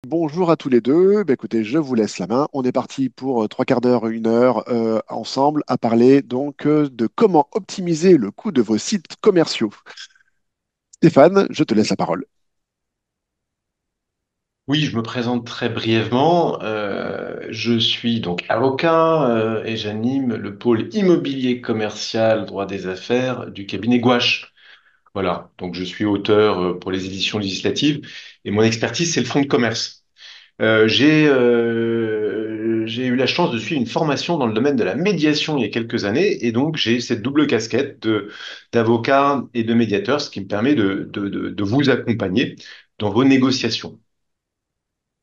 Bonjour à tous les deux. Écoutez, je vous laisse la main. On est parti pour trois quarts d'heure, une heure ensemble à parler donc de comment optimiser le coût de vos sites commerciaux. Stéphane, je te laisse la parole. Oui, je me présente très brièvement. Je suis donc avocat et j'anime le pôle immobilier commercial droit des affaires du cabinet Gouache. Voilà, donc je suis auteur pour les éditions législatives et mon expertise, c'est le fonds de commerce. J'ai eu la chance de suivre une formation dans le domaine de la médiation il y a quelques années et donc j'ai cette double casquette d'avocat et de médiateur, ce qui me permet de vous accompagner dans vos négociations.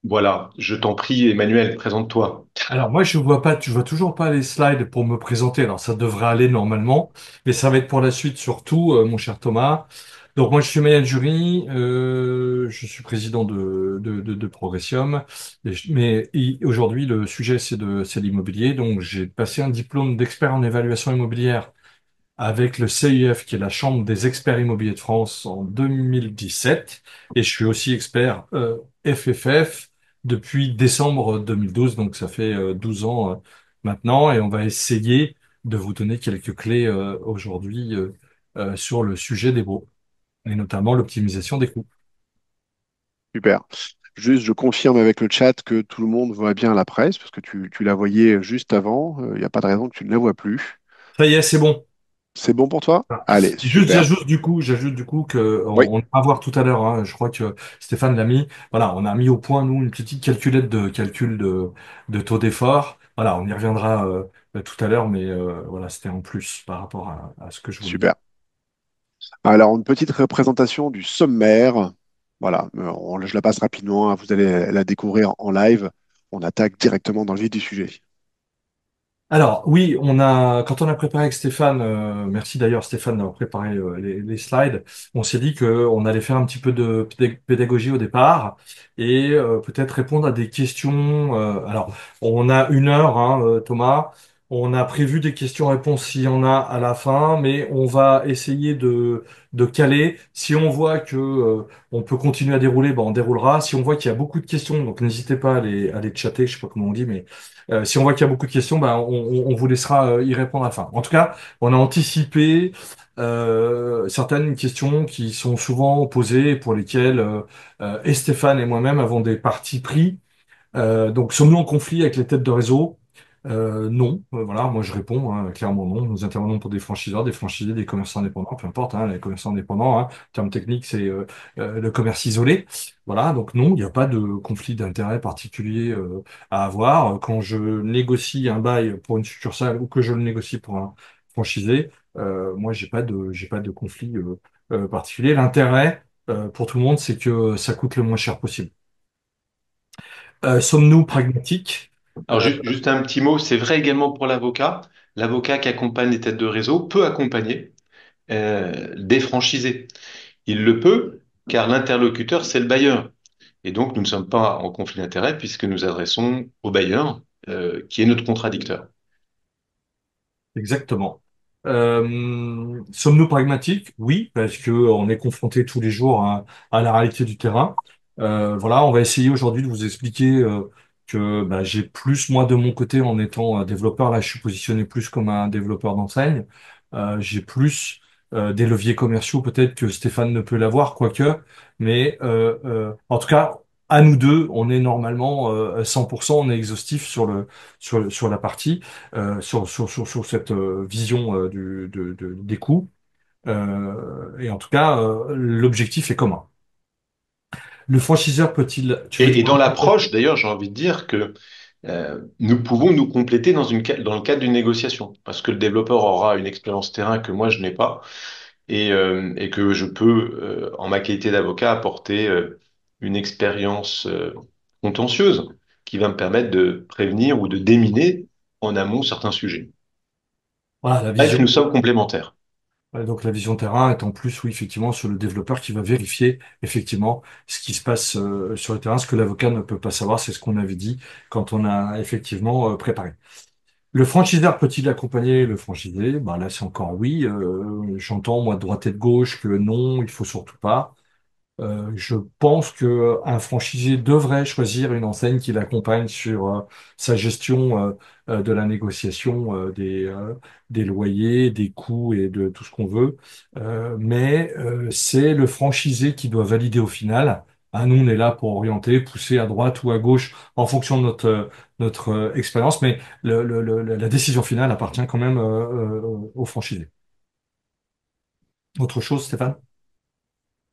Voilà, je t'en prie, Emmanuel, présente-toi. Alors moi je vois pas, je vois toujours pas les slides pour me présenter. Alors ça devrait aller normalement, mais ça va être pour la suite surtout, mon cher Thomas. Donc moi je suis managerie, je suis président de Progressium, aujourd'hui le sujet c'est l'immobilier. Donc j'ai passé un diplôme d'expert en évaluation immobilière avec le CIF, qui est la Chambre des experts immobiliers de France, en 2017. Et je suis aussi expert FFF depuis décembre 2012, donc ça fait 12 ans maintenant. Et on va essayer de vous donner quelques clés aujourd'hui sur le sujet des baux, et notamment l'optimisation des coûts. Super. Juste, je confirme avec le chat que tout le monde voit bien la presse, parce que tu la voyais juste avant. Il n'y a pas de raison que tu ne la vois plus. Ça y est, c'est bon. C'est bon pour toi? Voilà. Allez, Juste, super. j'ajoute du coup que Oui, on va voir tout à l'heure, hein, je crois que Stéphane l'a mis. Voilà, on a mis au point nous une petite calculette de calcul de taux d'effort. Voilà, on y reviendra tout à l'heure, mais voilà, c'était en plus par rapport à ce que je voulais dire. super. Alors, une petite représentation du sommaire. Voilà, je la passe rapidement, hein, vous allez la découvrir en live. On attaque directement dans le vif du sujet. Alors oui, quand on a préparé avec Stéphane, merci d'ailleurs Stéphane d'avoir préparé les slides, on s'est dit qu'on allait faire un petit peu de pédagogie au départ et peut-être répondre à des questions. Alors on a une heure, hein, Thomas, on a prévu des questions-réponses s'il y en a à la fin, mais on va essayer de caler. Si on voit que on peut continuer à dérouler, ben on déroulera. Si on voit qu'il y a beaucoup de questions, donc n'hésitez pas à les chatter, je sais pas comment on dit, mais si on voit qu'il y a beaucoup de questions, ben, on vous laissera y répondre à la fin. En tout cas, on a anticipé certaines questions qui sont souvent posées et pour lesquelles et Stéphane et moi-même avons des partis pris. Donc, sommes-nous en conflit avec les têtes de réseau? Non. Voilà, moi je réponds hein, clairement non. Nous intervenons pour des franchiseurs, des franchisés, des commerçants indépendants, peu importe. Hein, les commerçants indépendants, hein, terme technique, c'est le commerce isolé. Voilà, donc non, il n'y a pas de conflit d'intérêt particulier à avoir. Quand je négocie un bail pour une succursale ou que je le négocie pour un franchisé, moi j'ai pas de conflit particulier. L'intérêt pour tout le monde, c'est que ça coûte le moins cher possible. Sommes-nous pragmatiques? Alors juste un petit mot, c'est vrai également pour l'avocat. L'avocat qui accompagne les têtes de réseau peut accompagner des franchisés. Il le peut car l'interlocuteur, c'est le bailleur. Et donc, nous ne sommes pas en conflit d'intérêt puisque nous adressons au bailleur qui est notre contradicteur. Exactement. Sommes-nous pragmatiques? Oui, parce que on est confronté tous les jours à la réalité du terrain. Voilà, on va essayer aujourd'hui de vous expliquer que bah, j'ai plus moi de mon côté en étant développeur. Là, je suis positionné plus comme un développeur d'enseigne. J'ai plus des leviers commerciaux peut-être que Stéphane ne peut l'avoir, quoique. Mais en tout cas, à nous deux, on est normalement 100%, on est exhaustif sur sur la partie sur cette vision des coûts. Et en tout cas, l'objectif est commun. Le franchiseur peut-il... Tu veux dire... Et dans l'approche, d'ailleurs, j'ai envie de dire que nous pouvons nous compléter dans le cadre d'une négociation parce que le développeur aura une expérience terrain que moi, je n'ai pas et que je peux, en ma qualité d'avocat, apporter une expérience contentieuse qui va me permettre de prévenir ou de déminer en amont certains sujets. Voilà, Bref, nous sommes complémentaires. donc la vision terrain est en plus, oui, effectivement, sur le développeur qui va vérifier effectivement ce qui se passe sur le terrain. Ce que l'avocat ne peut pas savoir, c'est ce qu'on avait dit quand on a effectivement préparé. Le franchiseur peut-il accompagner le franchisé? Bah là, c'est encore oui. J'entends moi de droite et de gauche que non, il faut surtout pas. Je pense que un franchisé devrait choisir une enseigne qui l'accompagne sur sa gestion de la négociation des loyers, des coûts et de tout ce qu'on veut. Mais c'est le franchisé qui doit valider au final. Hein, nous, on est là pour orienter, pousser à droite ou à gauche en fonction de notre expérience, mais la décision finale appartient quand même au franchisé. Autre chose, Stéphane?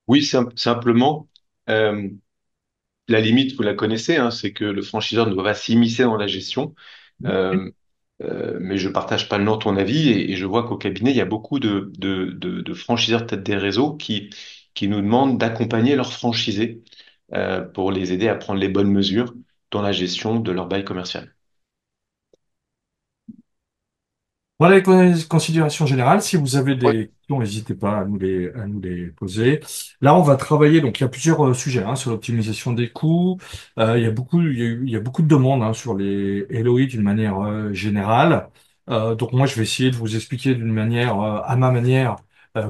Oui, simplement, euh, la limite, vous la connaissez, hein, c'est que le franchiseur ne doit pas s'immiscer dans la gestion. Euh, mais je partage pas non ton avis et je vois qu'au cabinet, il y a beaucoup de franchiseurs tête des réseaux qui nous demandent d'accompagner leurs franchisés pour les aider à prendre les bonnes mesures dans la gestion de leur bail commercial. Voilà les considérations générales. Si vous avez Ouais. des questions, n'hésitez pas à nous les poser. Là, on va travailler. Donc, il y a plusieurs sujets hein, sur l'optimisation des coûts. Il y a beaucoup de demandes hein, sur les LOI d'une manière générale. Donc, moi, je vais essayer de vous expliquer d'une manière, à ma manière,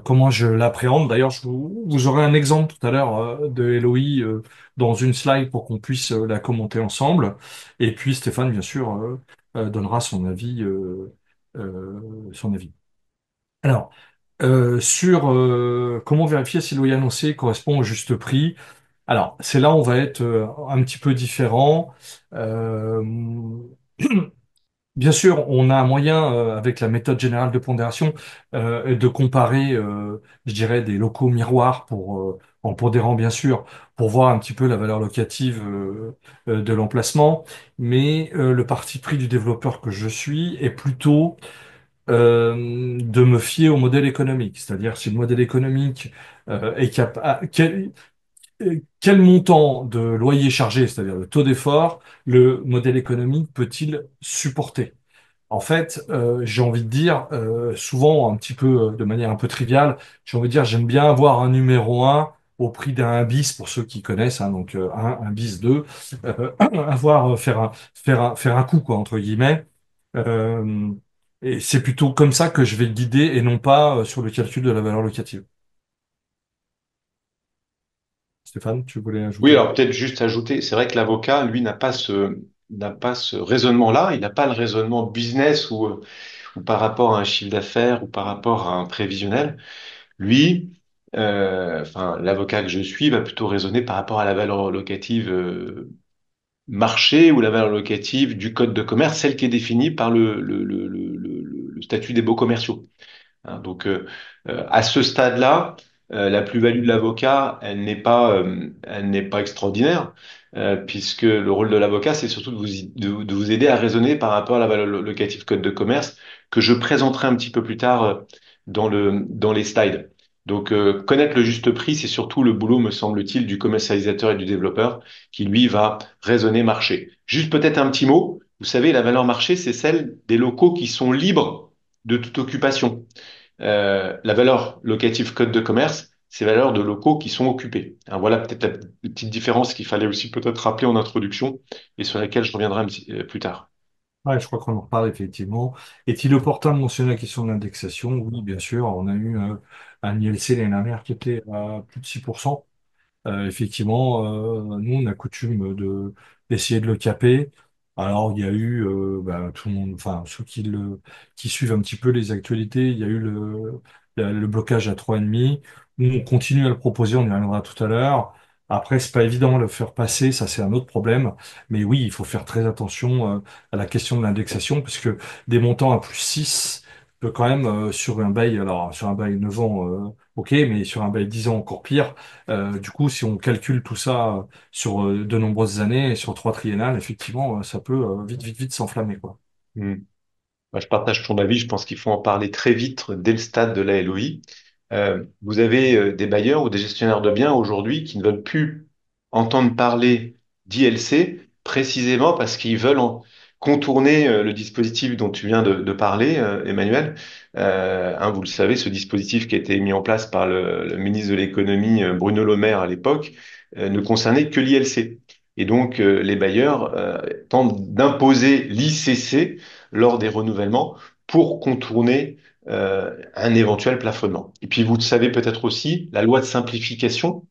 comment je l'appréhende. D'ailleurs, vous aurez un exemple tout à l'heure de LOI dans une slide pour qu'on puisse la commenter ensemble. Et puis, Stéphane, bien sûr, donnera son avis. Son avis. Alors, sur comment vérifier si l'OI annoncé correspond au juste prix. Alors, c'est là où on va être un petit peu différent. Euh, Bien sûr, on a un moyen, avec la méthode générale de pondération, de comparer, je dirais, des locaux miroirs pour des rangs, bien sûr, pour voir un petit peu la valeur locative de l'emplacement. Mais le parti pris du développeur que je suis est plutôt de me fier au modèle économique. C'est-à-dire si le modèle économique est capable, quel montant de loyer chargé, c'est-à-dire le taux d'effort, le modèle économique peut-il supporter? En fait, j'ai envie de dire, souvent un petit peu de manière un peu triviale, j'ai envie de dire, j'aime bien avoir un numéro un au prix d'un 1 bis pour ceux qui connaissent, hein, donc un bis 2, avoir faire un coup quoi entre guillemets. Euh, et c'est plutôt comme ça que je vais le guider et non pas sur le calcul de la valeur locative. Stéphane, tu voulais Oui, ajouter? alors peut-être juste ajouter, c'est vrai que l'avocat, lui, n'a pas ce raisonnement-là, il n'a pas le raisonnement business ou par rapport à un chiffre d'affaires ou par rapport à un prévisionnel. Lui, enfin, l'avocat que je suis va plutôt raisonner par rapport à la valeur locative marché ou la valeur locative du code de commerce, celle qui est définie par le statut des baux commerciaux. Hein, donc, à ce stade-là, la plus-value de l'avocat, elle n'est pas extraordinaire, puisque le rôle de l'avocat, c'est surtout de vous aider à raisonner par rapport à la valeur locative code de commerce que je présenterai un petit peu plus tard dans les slides. Donc, connaître le juste prix, c'est surtout le boulot, me semble-t-il, du commercialisateur et du développeur qui, lui, va raisonner marché. Juste peut-être un petit mot. Vous savez, la valeur marché, c'est celle des locaux qui sont libres de toute occupation. La valeur locative code de commerce, c'est valeur de locaux qui sont occupés. Alors voilà peut-être la petite différence qu'il fallait aussi peut-être rappeler en introduction et sur laquelle je reviendrai plus tard. Ouais, je crois qu'on en reparle effectivement. Est-il opportun de mentionner la question de l'indexation? Oui, bien sûr. On a eu un ILC l'année dernière qui était à plus de 6%. Effectivement, nous, on a coutume d'essayer de le caper. Alors, il y a eu, tout le monde, enfin, qui suivent un petit peu les actualités, il y a eu le blocage à 3,5. Nous, on continue à le proposer, on y reviendra tout à l'heure. Après, c'est pas évident de le faire passer, ça c'est un autre problème. Mais oui, il faut faire très attention, à la question de l'indexation, parce que des montants à plus 6 peut quand même, sur un bail, alors, sur un bail 9 ans, ok, mais sur un bail 10 ans encore pire. Du coup, si on calcule tout ça sur de nombreuses années, sur trois triennales, effectivement, ça peut vite s'enflammer, quoi. Hmm. Bah, je partage ton avis, je pense qu'il faut en parler très vite dès le stade de la LOI. Vous avez des bailleurs ou des gestionnaires de biens aujourd'hui qui ne veulent plus entendre parler d'ILC précisément parce qu'ils veulent contourner le dispositif dont tu viens de parler, Emmanuel. Hein, vous le savez, ce dispositif qui a été mis en place par le ministre de l'économie, Bruno Le Maire à l'époque, ne concernait que l'ILC. Et donc, les bailleurs tentent d'imposer l'ICC lors des renouvellements pour contourner un éventuel plafonnement. Et puis vous savez peut-être aussi la loi de simplification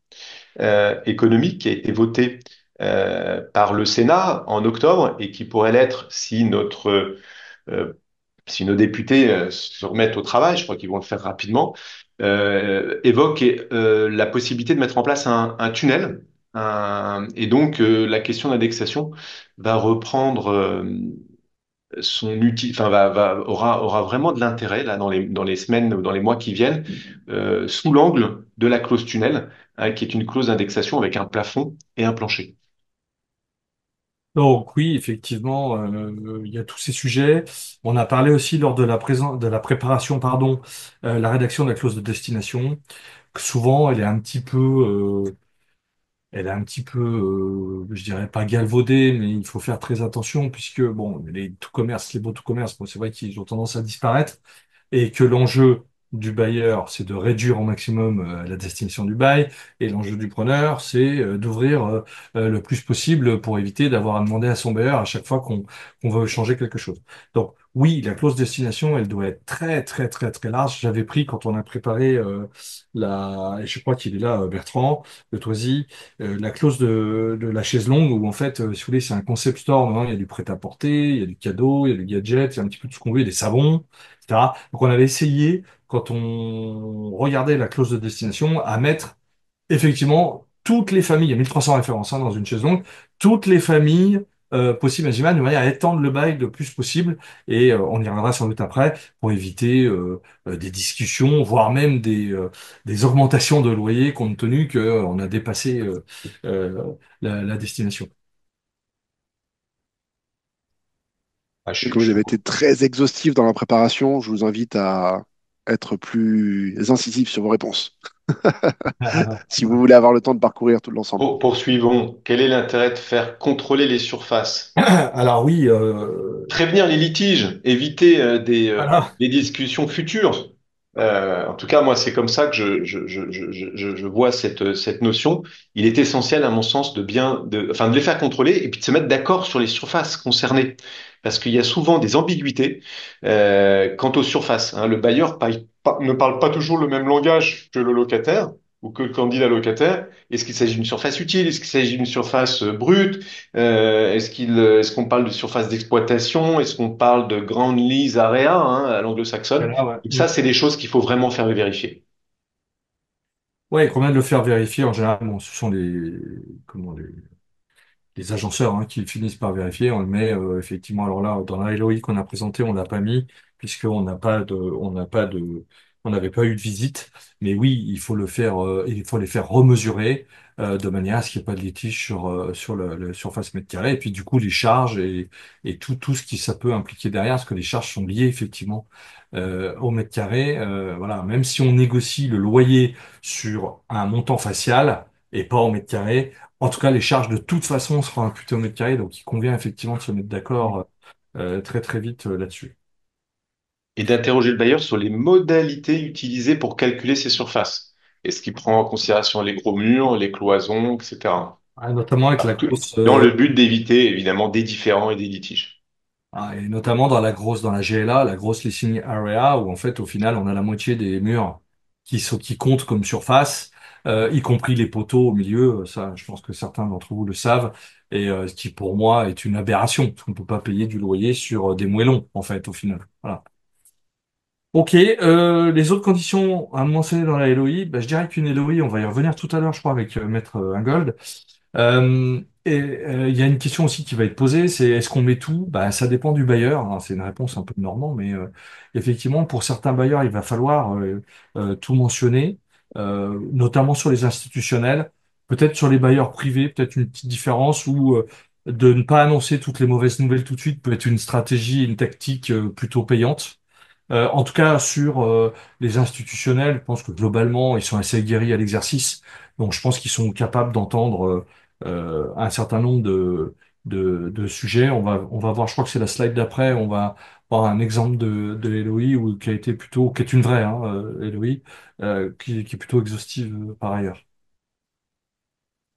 économique qui a été votée par le Sénat en octobre et qui pourrait l'être euh, si nos députés se remettent au travail, je crois qu'ils vont le faire rapidement, évoque la possibilité de mettre en place un tunnel. Et donc, la question d'indexation va reprendre enfin, aura vraiment de l'intérêt là dans les semaines ou dans les mois qui viennent, sous l'angle de la clause tunnel, hein, qui est une clause d'indexation avec un plafond et un plancher. Donc oui, effectivement, il y a tous ces sujets. On a parlé aussi lors de de la préparation, pardon, la rédaction de la clause de destination, que souvent elle est un petit peu, je dirais pas galvaudée, mais il faut faire très attention puisque bon, les tout commerces, les beaux tout commerces, bon, c'est vrai qu'ils ont tendance à disparaître et que l'enjeu du bailleur, c'est de réduire au maximum la destination du bail, et l'enjeu du preneur, c'est d'ouvrir le plus possible pour éviter d'avoir à demander à son bailleur à chaque fois qu'on veut changer quelque chose. Donc oui, la clause destination, elle doit être très très très très large. J'avais pris quand on a préparé et je crois qu'il est là, Bertrand de Toisy, la clause de la chaise longue où en fait, si vous voulez, c'est un concept store. Maintenant, il y a du prêt-à-porter, il y a du cadeau, il y a du gadget, il y a un petit peu tout ce qu'on veut, des savons, etc. Donc on avait essayé, quand on regardait la clause de destination, à mettre effectivement toutes les familles, il y a 1300 références hein, dans une chaise longue, toutes les familles possibles et imaginables, de manière à étendre le bail le plus possible, et on y reviendra sans doute après, pour éviter des discussions, voire même des augmentations de loyer, compte tenu qu'on a dépassé la destination. Ah, Et comme vous avez été très exhaustif dans la préparation, je vous invite à être plus incisif sur vos réponses, si vous voulez avoir le temps de parcourir tout l'ensemble. Poursuivons. Quel est l'intérêt de faire contrôler les surfaces? Alors oui, Prévenir les litiges, éviter voilà. des discussions futures. En tout cas, moi, c'est comme ça que je vois cette notion. Il est essentiel, à mon sens, enfin, de les faire contrôler et puis de se mettre d'accord sur les surfaces concernées. Parce qu'il y a souvent des ambiguïtés quant aux surfaces, hein. Le bailleur ne parle pas toujours le même langage que le locataire ou que le candidat locataire. Est-ce qu'il s'agit d'une surface utile? Est-ce qu'il s'agit d'une surface brute? Est-ce qu'on parle de surface d'exploitation? Est-ce qu'on parle de grand lease area, hein, à l'anglo-saxonne? Voilà, ouais. Donc ça, c'est des choses qu'il faut vraiment faire vérifier. Ouais, il convient de le faire vérifier en général. Bon, ce sont comment, les agenceurs hein, qui finissent par vérifier. On le met effectivement. Alors là, dans la LOI qu'on a présenté, on l'a pas mis on n'avait pas eu de visite. Mais oui, il faut le faire. Il faut les faire remesurer de manière à ce qu'il n'y ait pas de litige sur le surface mètre carré. Et puis du coup, les charges et tout ce qui ça peut impliquer derrière, parce que les charges sont liées effectivement au mètre carré. Voilà, même si on négocie le loyer sur un montant facial et pas au mètre carré. En tout cas, les charges de toute façon seront imputées au mètre carré, donc il convient effectivement de se mettre d'accord très très vite là-dessus. Et d'interroger le bailleur sur les modalités utilisées pour calculer ces surfaces. Est-ce qu'il prend en considération les gros murs, les cloisons, etc. Notamment avec la Ah, grosse, dans le but d'éviter, évidemment, des différends et des litiges. et notamment dans la GLA, la grosse listening area, où en fait au final on a la moitié des murs qui comptent comme surface, y compris les poteaux au milieu. Ça, je pense que certains d'entre vous le savent, et ce qui pour moi est une aberration, parce qu'on peut pas payer du loyer sur des moellons en fait au final. Voilà. Ok, les autres conditions à mentionner dans la LOI, bah, je dirais qu'une LOI, on va y revenir tout à l'heure, je crois, avec Maître Ingold. Il y a une question aussi qui va être posée, c'est est-ce qu'on met tout? Bah, ça dépend du bailleur, hein, c'est une réponse un peu normand, mais effectivement, pour certains bailleurs, il va falloir tout mentionner, notamment sur les institutionnels, peut-être sur les bailleurs privés, peut-être une petite différence où de ne pas annoncer toutes les mauvaises nouvelles tout de suite peut être une stratégie, une tactique plutôt payante. En tout cas, sur les institutionnels, je pense que globalement, ils sont assez aguerris à l'exercice. Donc, je pense qu'ils sont capables d'entendre un certain nombre de sujets. On va voir, je crois que c'est la slide d'après, on va voir un exemple de LOI qui a été plutôt, qui est une vraie LOI, qui est plutôt exhaustive par ailleurs.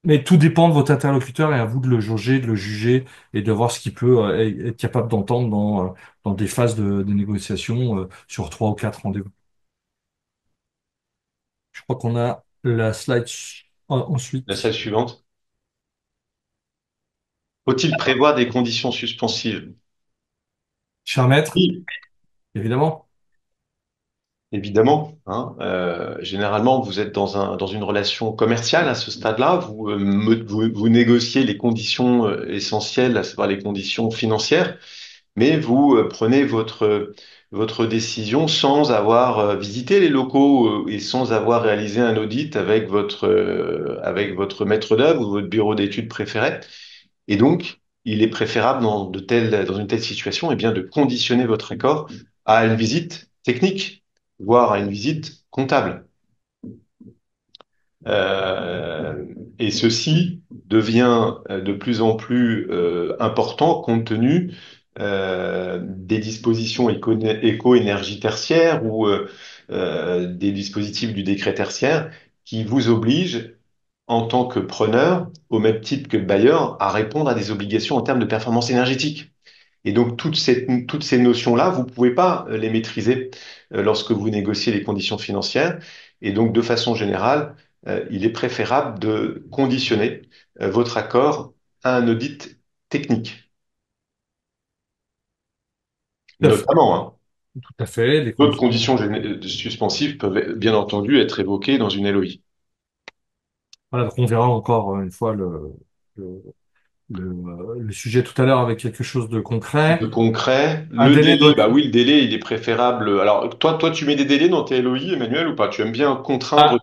Mais tout dépend de votre interlocuteur et à vous de le jauger, de le juger et de voir ce qu'il peut être capable d'entendre dans des phases de négociation sur 3 ou 4 rendez-vous. Je crois qu'on a la slide La salle ensuite. suivante. Faut-il prévoir des conditions suspensives? Cher maître, Oui, évidemment. évidemment, hein. Généralement, vous êtes dans une relation commerciale à ce stade-là. Vous négociez les conditions essentielles, à savoir les conditions financières, mais vous prenez votre décision sans avoir visité les locaux et sans avoir réalisé un audit avec votre maître d'œuvre ou votre bureau d'études préféré. Et donc, il est préférable dans une telle situation, eh bien, de conditionner votre accord à une visite technique, voire à une visite comptable. Euh, et ceci devient de plus en plus important compte tenu des dispositions éco-énergie tertiaire ou des dispositifs du décret tertiaire qui vous obligent en tant que preneur, au même titre que le bailleur, à répondre à des obligations en termes de performance énergétique. Et donc, toutes ces notions-là, vous ne pouvez pas les maîtriser lorsque vous négociez les conditions financières. Et donc, de façon générale, il est préférable de conditionner votre accord à un audit technique, Tout à fait. notamment, hein. Tout à fait. Les D'autres conditions. conditions suspensives peuvent bien entendu être évoquées dans une LOI. Voilà, donc on verra encore une fois le, le sujet tout à l'heure avec quelque chose de De concret. concret, Un le délai doit délai, être. bah oui, le délai, il est préférable. Alors, toi, tu mets des délais dans tes LOI, Emmanuel, ou pas? Tu aimes bien contraindre Ah,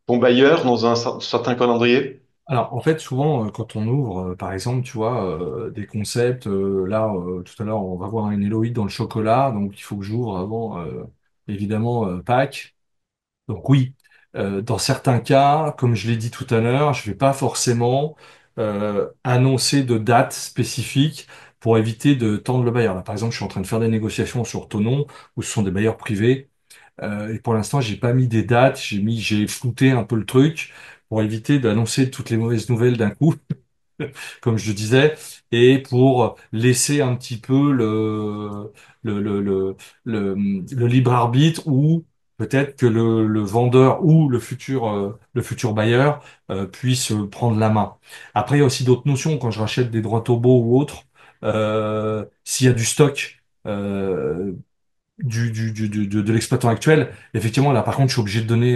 ton bailleur dans un certain calendrier? alors, en fait, souvent, quand on ouvre, par exemple, tu vois, des concepts, là, tout à l'heure, on va voir un Eloïd dans le chocolat, donc il faut que j'ouvre avant, évidemment, Pâques. Donc oui, dans certains cas, comme je l'ai dit tout à l'heure, je vais pas forcément annoncer de date spécifique pour éviter de tendre le bailleur. Là, par exemple, je suis en train de faire des négociations sur Tonon, où ce sont des bailleurs privés. Et pour l'instant, j'ai pas mis des dates, j'ai flouté un peu le truc pour éviter d'annoncer toutes les mauvaises nouvelles d'un coup, comme je le disais, et pour laisser un petit peu le, le, le, le libre arbitre ou peut-être que le vendeur ou le futur bailleur puisse prendre la main. Après, il y a aussi d'autres notions. Quand je rachète des droits tobaux ou autres, s'il y a du stock, de l'exploitant actuel, effectivement, là, par contre, je suis obligé de donner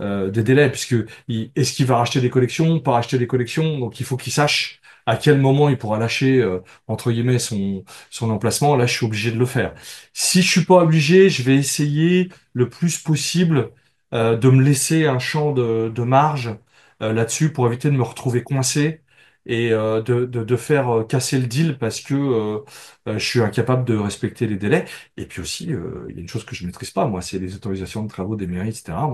des délais, puisque est-ce qu'il va racheter des collections, pas racheter des collections, donc il faut qu'il sache à quel moment il pourra lâcher, entre guillemets, son emplacement. Là, je suis obligé de le faire. Si je suis pas obligé, je vais essayer le plus possible de me laisser un champ de marge là-dessus pour éviter de me retrouver coincé et de faire casser le deal parce que je suis incapable de respecter les délais. Et puis aussi, il y a une chose que je maîtrise pas, moi, c'est les autorisations de travaux des mairies, etc.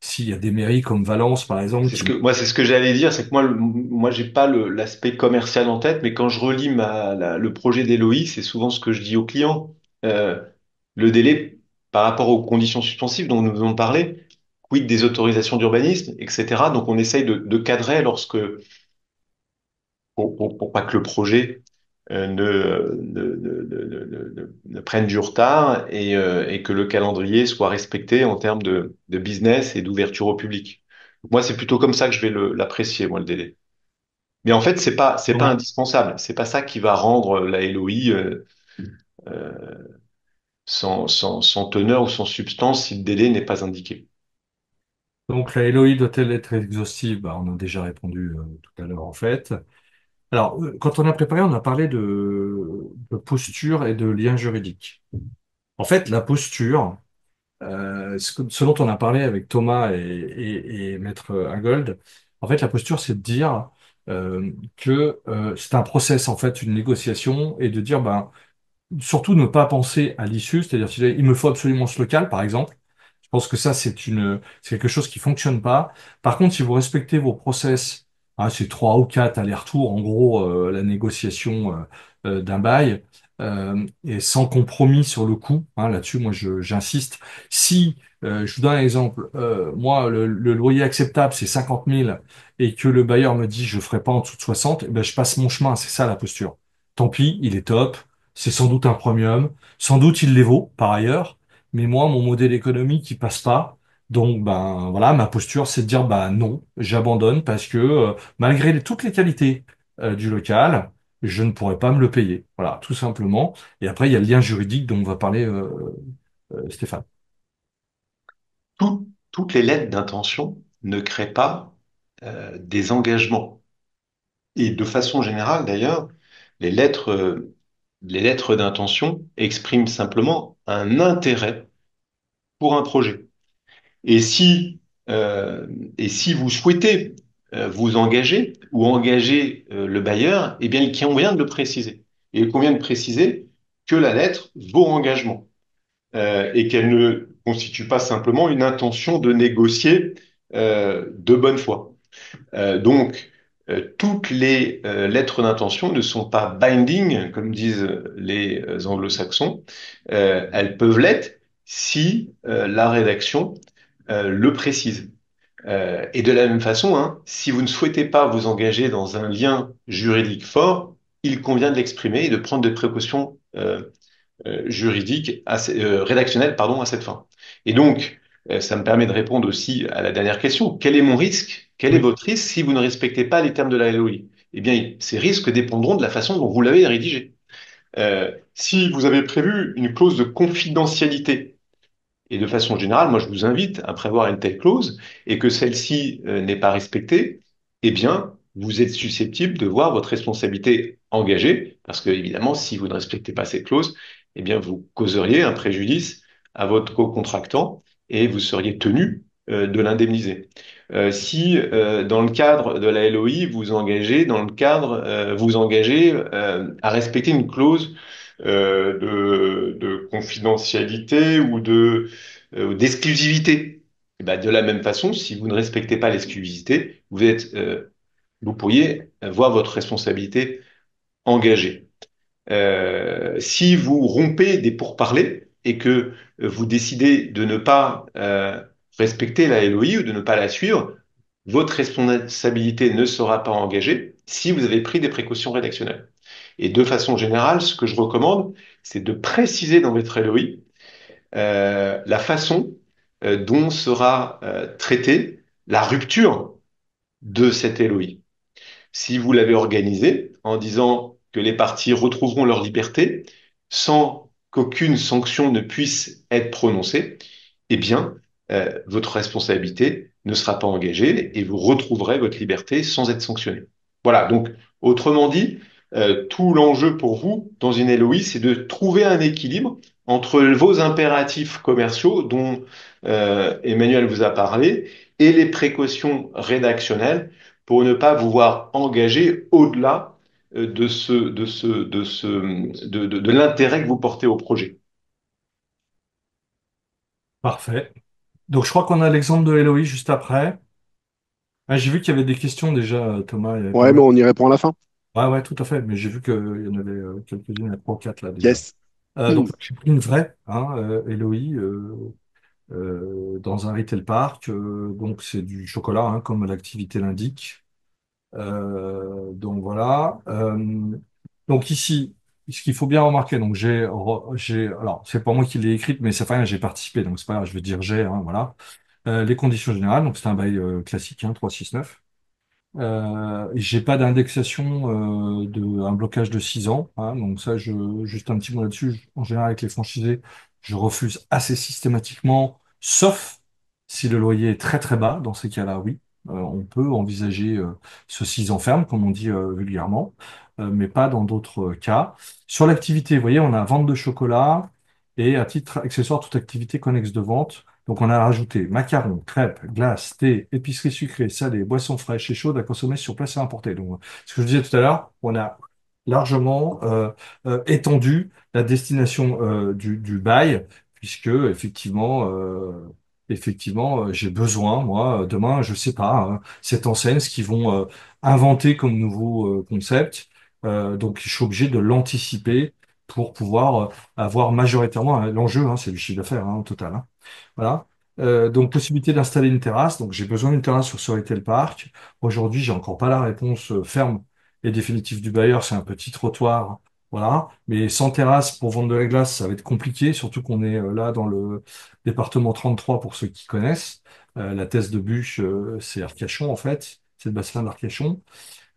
S'il y a des mairies comme Valence, par exemple, C'est ce que j'allais dire, c'est que moi, j'ai pas l'aspect commercial en tête, mais quand je relis le projet d'Eloï, c'est souvent ce que je dis aux clients. Euh, le délai par rapport aux conditions suspensives dont nous venons de parler, quid des autorisations d'urbanisme, etc. Donc, on essaye de cadrer pour pas que le projet ne prenne du retard et que le calendrier soit respecté en termes de business et d'ouverture au public. Moi, c'est plutôt comme ça que je vais l'apprécier, moi, le délai. Mais en fait, c'est pas voilà. indispensable. C'est pas ça qui va rendre la LOI sans teneur ou sans substance si le délai n'est pas indiqué. Donc la LOI doit-elle être exhaustive? Bah, on a déjà répondu tout à l'heure, en fait. Alors, quand on a préparé, on a parlé de posture et de lien juridique. En fait, la posture, ce dont on a parlé avec Thomas et Maître Ingold, en fait, la posture, c'est de dire que c'est un process, en fait, une négociation, et de dire, ben, surtout ne pas penser à l'issue, c'est-à-dire il me faut absolument ce local, par exemple. Je pense que ça, c'est quelque chose qui fonctionne pas. Par contre, si vous respectez vos process, hein, c'est 3 ou 4 allers-retours, en gros, la négociation d'un bail, et sans compromis sur le coût. Hein, là-dessus, moi, j'insiste. Si, je vous donne un exemple, moi, le loyer acceptable, c'est 50 000 et que le bailleur me dit je ferai pas en dessous de 60, eh ben, je passe mon chemin. C'est ça la posture. Tant pis, il est top. C'est sans doute un premium. Sans doute, il les vaut, par ailleurs. Mais moi, mon modèle économique, il passe pas. Donc, ben, voilà, ma posture, c'est de dire, bah, non, j'abandonne parce que, malgré toutes les qualités, du local, je ne pourrais pas me le payer. Voilà, tout simplement. Et après, il y a le lien juridique dont va parler Stéphane. Toutes les lettres d'intention ne créent pas des engagements. Et de façon générale, d'ailleurs, les lettres, euh, les lettres d'intention expriment simplement un intérêt pour un projet. Et si, euh, et si vous souhaitez vous engager ou engager le bailleur, eh bien, il convient de le préciser. Et il convient de préciser que la lettre vaut engagement et qu'elle ne constitue pas simplement une intention de négocier de bonne foi. Toutes les lettres d'intention ne sont pas binding, comme disent les anglo-saxons. Elles peuvent l'être si la rédaction le précise. Et de la même façon, hein, si vous ne souhaitez pas vous engager dans un lien juridique fort, il convient de l'exprimer et de prendre des précautions juridique, rédactionnelle, pardon, à cette fin. Et donc, ça me permet de répondre aussi à la dernière question. Quel est mon risque? Quel est Oui, votre risque si vous ne respectez pas les termes de la LOI? Eh bien, ces risques dépendront de la façon dont vous l'avez rédigé. Si vous avez prévu une clause de confidentialité, et de façon générale, moi, je vous invite à prévoir une telle clause et que celle-ci n'est pas respectée, eh bien, vous êtes susceptible de voir votre responsabilité engagée, parce que, évidemment, si vous ne respectez pas cette clause, eh bien, vous causeriez un préjudice à votre co-contractant et vous seriez tenu de l'indemniser. Si dans le cadre de la LOI, vous engagez à respecter une clause de confidentialité ou d'exclusivité. Et ben, de la même façon, si vous ne respectez pas l'exclusivité, vous pourriez voir votre responsabilité engagée. Si vous rompez des pourparlers et que vous décidez de ne pas respecter la LOI ou de ne pas la suivre, votre responsabilité ne sera pas engagée si vous avez pris des précautions rédactionnelles. Et de façon générale, ce que je recommande, c'est de préciser dans votre LOI la façon dont sera traitée la rupture de cette LOI. Si vous l'avez organisé en disant que les parties retrouveront leur liberté sans qu'aucune sanction ne puisse être prononcée, eh bien, votre responsabilité ne sera pas engagée et vous retrouverez votre liberté sans être sanctionné. Voilà, donc autrement dit, tout l'enjeu pour vous dans une LOI, c'est de trouver un équilibre entre vos impératifs commerciaux dont Emmanuel vous a parlé et les précautions rédactionnelles pour ne pas vous voir engagé au-delà de l'intérêt que vous portez au projet. parfait. Donc, je crois qu'on a l'exemple de Héloïse juste après. Ah, j'ai vu qu'il y avait des questions déjà, Thomas. Il y avait pas Ouais, mais mal. on y répond à la fin. Ouais, ouais, tout à fait. Mais j'ai vu qu'il y en avait quelques-unes, il y en a trois ou quatre là déjà. Yes. Donc, j'ai pris une vraie, hein, Héloïse, dans un retail park. Donc, c'est du chocolat, hein, comme l'activité l'indique. Donc voilà. Donc ici, ce qu'il faut bien remarquer, donc alors c'est pas moi qui l'ai écrite, mais ça fait rien, j'ai participé, donc c'est pas grave, je vais dire j'ai, hein, voilà. Les conditions générales, donc c'est un bail classique, hein, 369. J'ai pas d'indexation de un blocage de 6 ans, hein, donc ça, juste un petit mot là-dessus. En général, avec les franchisés, je refuse assez systématiquement, sauf si le loyer est très très bas. Dans ces cas-là, oui, on peut envisager ce 6 ans ferme, comme on dit vulgairement, mais pas dans d'autres cas. Sur l'activité, vous voyez, on a vente de chocolat et à titre accessoire toute activité connexe de vente. Donc, on a rajouté macarons, crêpes, glaces, thé, épicerie sucrée, salée, boissons fraîches et chaudes à consommer sur place et à emporter. Donc, ce que je disais tout à l'heure, on a largement étendu la destination du bail, puisque j'ai besoin, moi, demain, je sais pas, hein, cette enseigne, ce qu'ils vont inventer comme nouveau concept. Donc, je suis obligé de l'anticiper pour pouvoir avoir majoritairement l'enjeu, hein, c'est du chiffre d'affaires au total. Hein. Voilà. Donc, possibilité d'installer une terrasse. Donc, j'ai besoin d'une terrasse sur ce retail park. Aujourd'hui, j'ai encore pas la réponse ferme et définitive du bailleur. C'est un petit trottoir. Voilà. Mais sans terrasse pour vendre de la glace, ça va être compliqué, surtout qu'on est là dans le département 33 pour ceux qui connaissent. La thèse de Buch, c'est Arcachon, en fait. C'est le bassin d'Arcachon.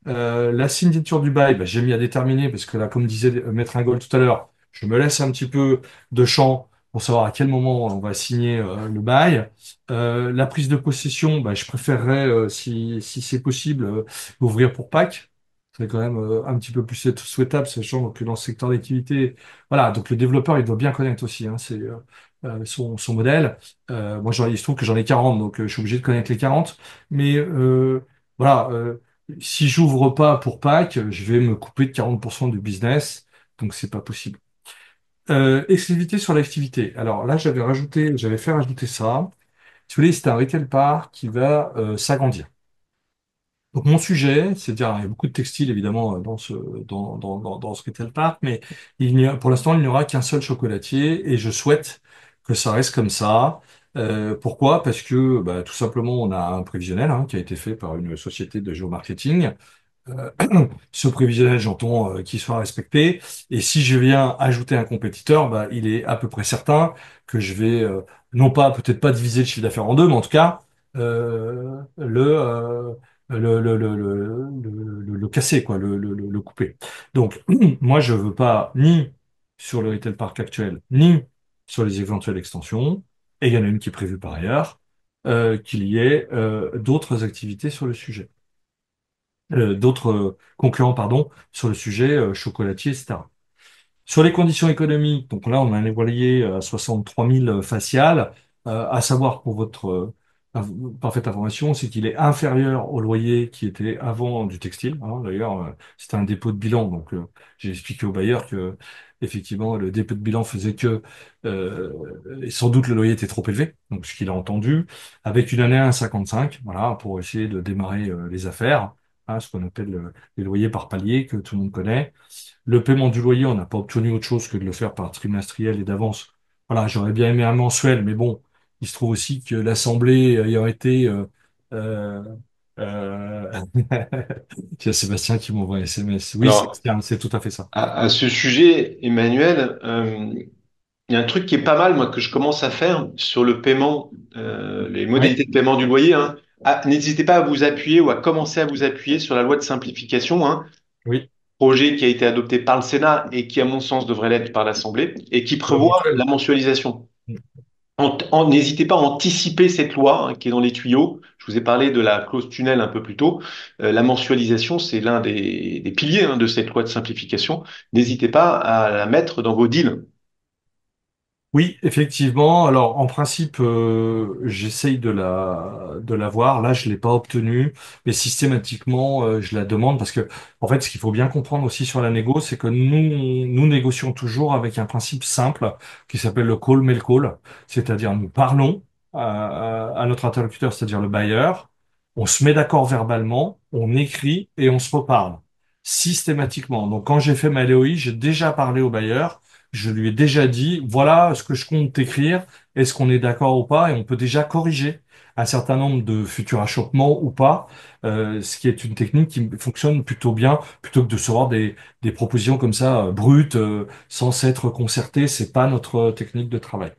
La signature du bail, bah, j'ai mis à déterminer parce que là, comme disait Maître Ingol tout à l'heure, je me laisse un petit peu de champ pour savoir à quel moment on va signer le bail. La prise de possession, bah, je préférerais, si c'est possible, l'ouvrir pour Pâques. C'est quand même un petit peu plus souhaitable, sachant que dans ce secteur d'activité, voilà, donc le développeur, il doit bien connaître aussi, hein, c'est son modèle. Moi, il se trouve que j'en ai 40, donc je suis obligé de connaître les 40. Mais voilà, si j'ouvre pas pour Pâques, je vais me couper de 40% du business, donc c'est pas possible. Exclusivité sur l'activité. Alors là, j'avais fait rajouter ça. Si vous voulez, c'est un retail park qui va s'agrandir. Donc mon sujet, c'est-à-dire il y a beaucoup de textiles évidemment dans ce retail park, mais pour l'instant il n'y aura qu'un seul chocolatier et je souhaite que ça reste comme ça. Pourquoi? Parce que bah, tout simplement on a un prévisionnel qui a été fait par une société de géomarketing euh, ce prévisionnel, j'entends qu'il soit respecté. Et si je viens ajouter un compétiteur, bah, il est à peu près certain que je vais, non pas, peut-être pas diviser le chiffre d'affaires en deux, mais en tout cas, le casser, quoi, le couper. Donc, moi, je veux pas ni sur le retail park actuel, ni sur les éventuelles extensions, et il y en a une qui est prévue par ailleurs, qu'il y ait d'autres activités sur le sujet d'autres concurrents, pardon, sur le sujet chocolatier, etc. Sur les conditions économiques, donc là, on a un loyer à 63 000 faciales. À savoir pour votre parfaite information, c'est qu'il est inférieur au loyer qui était avant du textile. Hein. D'ailleurs, c'était un dépôt de bilan, donc j'ai expliqué au bailleur que effectivement le dépôt de bilan faisait que et sans doute le loyer était trop élevé, donc ce qu'il a entendu, avec une année à 1,55, voilà, pour essayer de démarrer les affaires, hein, ce qu'on appelle les loyers par palier que tout le monde connaît. Le paiement du loyer, on n'a pas obtenu autre chose que de le faire par trimestriel et d'avance. Voilà, j'aurais bien aimé un mensuel, mais bon, il se trouve aussi que l'Assemblée ayant été... euh, euh, il y a Sébastien qui m'envoie un SMS. Oui, Alors, c'est tout à fait ça. à ce sujet, Emmanuel, il y a un truc qui est pas mal, moi, que je commence à faire sur le paiement, les Oui, modalités de paiement du loyer. Hein. Ah, n'hésitez pas à vous appuyer ou à commencer à vous appuyer sur la loi de simplification, hein, oui. projet qui a été adopté par le Sénat et qui, à mon sens, devrait l'être par l'Assemblée, et qui Pour la prévoit mutuelle. la mensualisation. N'hésitez pas à anticiper cette loi qui est dans les tuyaux. Je vous ai parlé de la clause tunnel un peu plus tôt. La mensualisation, c'est l'un des piliers de cette loi de simplification. N'hésitez pas à la mettre dans vos deals. Oui, effectivement. Alors, en principe, j'essaye de la voir. Là, je l'ai pas obtenue, mais systématiquement, je la demande parce que, en fait, ce qu'il faut bien comprendre aussi sur la négo, c'est que nous négocions toujours avec un principe simple qui s'appelle le call mail call, c'est-à-dire nous parlons à notre interlocuteur, c'est-à-dire le bailleur, on se met d'accord verbalement, on écrit et on se reparle systématiquement. Donc, quand j'ai fait ma LOI, j'ai déjà parlé au bailleur. Je lui ai déjà dit, voilà ce que je compte écrire, est-ce qu'on est d'accord ou pas, et on peut déjà corriger un certain nombre de futurs achoppements ou pas, ce qui est une technique qui fonctionne plutôt bien, plutôt que de se recevoir des propositions comme ça, brutes, sans s'être concertées, c'est pas notre technique de travail.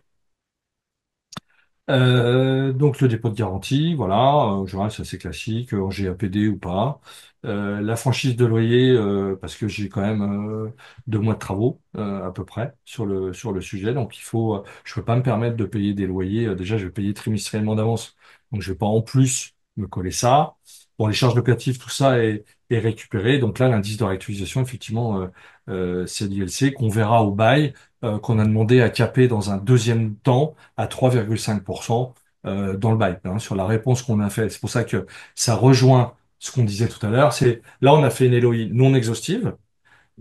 Donc le dépôt de garantie, voilà, en général c'est assez classique, en GAPD ou pas. La franchise de loyer, parce que j'ai quand même 2 mois de travaux à peu près sur le sujet, donc je peux pas me permettre de payer des loyers. Déjà, je vais payer trimestriellement d'avance, donc je vais pas en plus me coller ça. Bon, les charges locatives, tout ça est récupéré. Donc là, l'indice de réactualisation, effectivement, c'est l'ILC qu'on verra au bail, qu'on a demandé à caper dans un deuxième temps à 3,5% dans le byte, hein, sur la réponse qu'on a faite. C'est pour ça que ça rejoint ce qu'on disait tout à l'heure. C'est là, on a fait une LOI non exhaustive.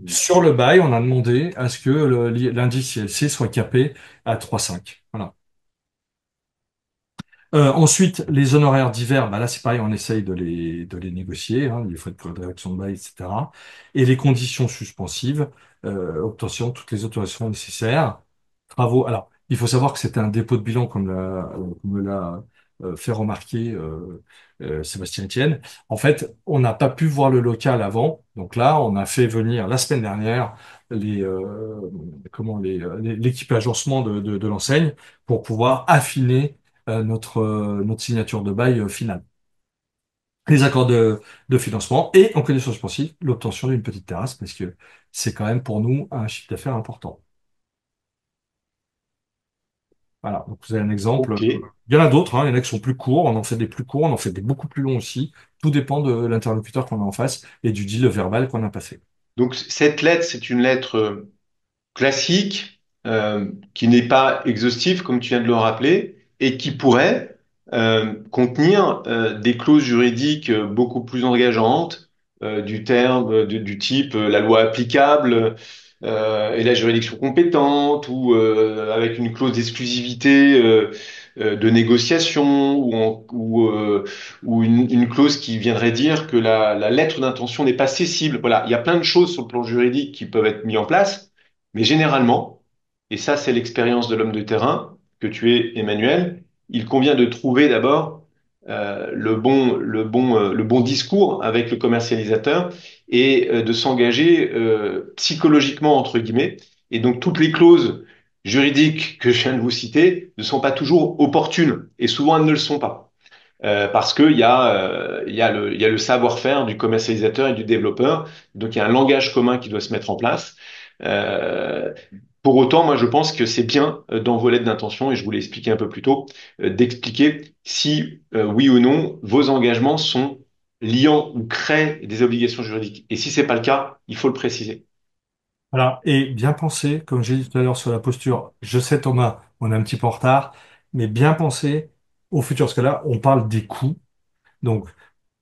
Sur le bail, on a demandé à ce que l'indice ILC soit capé à 3,5. Voilà. Ensuite, les honoraires divers, bah là c'est pareil, on essaye de les négocier, hein, les frais de rédaction de bail, etc. Et les conditions suspensives, obtention de toutes les autorisations nécessaires, travaux. Alors, il faut savoir que c'était un dépôt de bilan, comme me l'a fait remarquer Sébastien Etienne. En fait, on n'a pas pu voir le local avant, donc là, on a fait venir la semaine dernière l'équipe agencement de l'enseigne pour pouvoir affiner notre signature de bail finale. Les accords de financement et, en condition suspensive, l'obtention d'une petite terrasse, parce que c'est quand même pour nous un chiffre d'affaires important. Voilà, donc vous avez un exemple. Ok. Il y en a d'autres, hein, il y en a qui sont plus courts, on en fait des plus courts, on en fait des beaucoup plus longs aussi. Tout dépend de l'interlocuteur qu'on a en face et du deal verbal qu'on a passé. Donc cette lettre, c'est une lettre classique, qui n'est pas exhaustif, comme tu viens de le rappeler, et qui pourrait contenir des clauses juridiques beaucoup plus engageantes, du type la loi applicable et la juridiction compétente, ou avec une clause d'exclusivité de négociation, ou une clause qui viendrait dire que la lettre d'intention n'est pas cessible. Voilà, il y a plein de choses sur le plan juridique qui peuvent être mises en place. Mais généralement, et ça c'est l'expérience de l'homme de terrain que tu es, Emmanuel, il convient de trouver d'abord le bon discours avec le commercialisateur et de s'engager psychologiquement, entre guillemets. Et donc toutes les clauses juridiques que je viens de vous citer ne sont pas toujours opportunes, et souvent elles ne le sont pas. Parce il y a le savoir-faire du commercialisateur et du développeur. Donc, il y a un langage commun qui doit se mettre en place. Euh, pour autant, moi, je pense que c'est bien dans vos lettres d'intention, et je vous l'ai expliqué un peu plus tôt, d'expliquer si, oui ou non, vos engagements sont liants ou créent des obligations juridiques. Et si c'est pas le cas, il faut le préciser. Voilà, et bien penser, comme j'ai dit tout à l'heure sur la posture, je sais Thomas, on est un petit peu en retard, mais bien penser au futur, parce que là, on parle des coûts. Donc,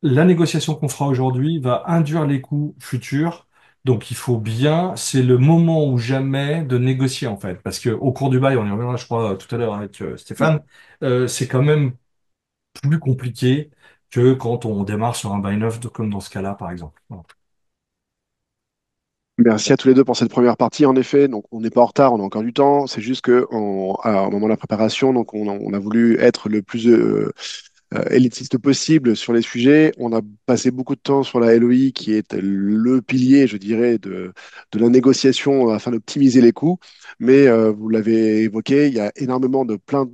la négociation qu'on fera aujourd'hui va induire les coûts futurs. Donc, il faut bien, c'est le moment ou jamais de négocier, en fait. Parce que au cours du bail, on y reviendra, je crois, tout à l'heure avec Stéphane, c'est quand même plus compliqué que quand on démarre sur un bail neuf, comme dans ce cas-là, par exemple. Voilà. Merci à tous les deux pour cette première partie. En effet, donc on n'est pas en retard, on a encore du temps. C'est juste que au moment de la préparation, donc on a voulu être le plus élitiste possible sur les sujets. On a passé beaucoup de temps sur la LOI, qui est le pilier, je dirais, de la négociation afin d'optimiser les coûts. Mais vous l'avez évoqué, il y a énormément de enfin,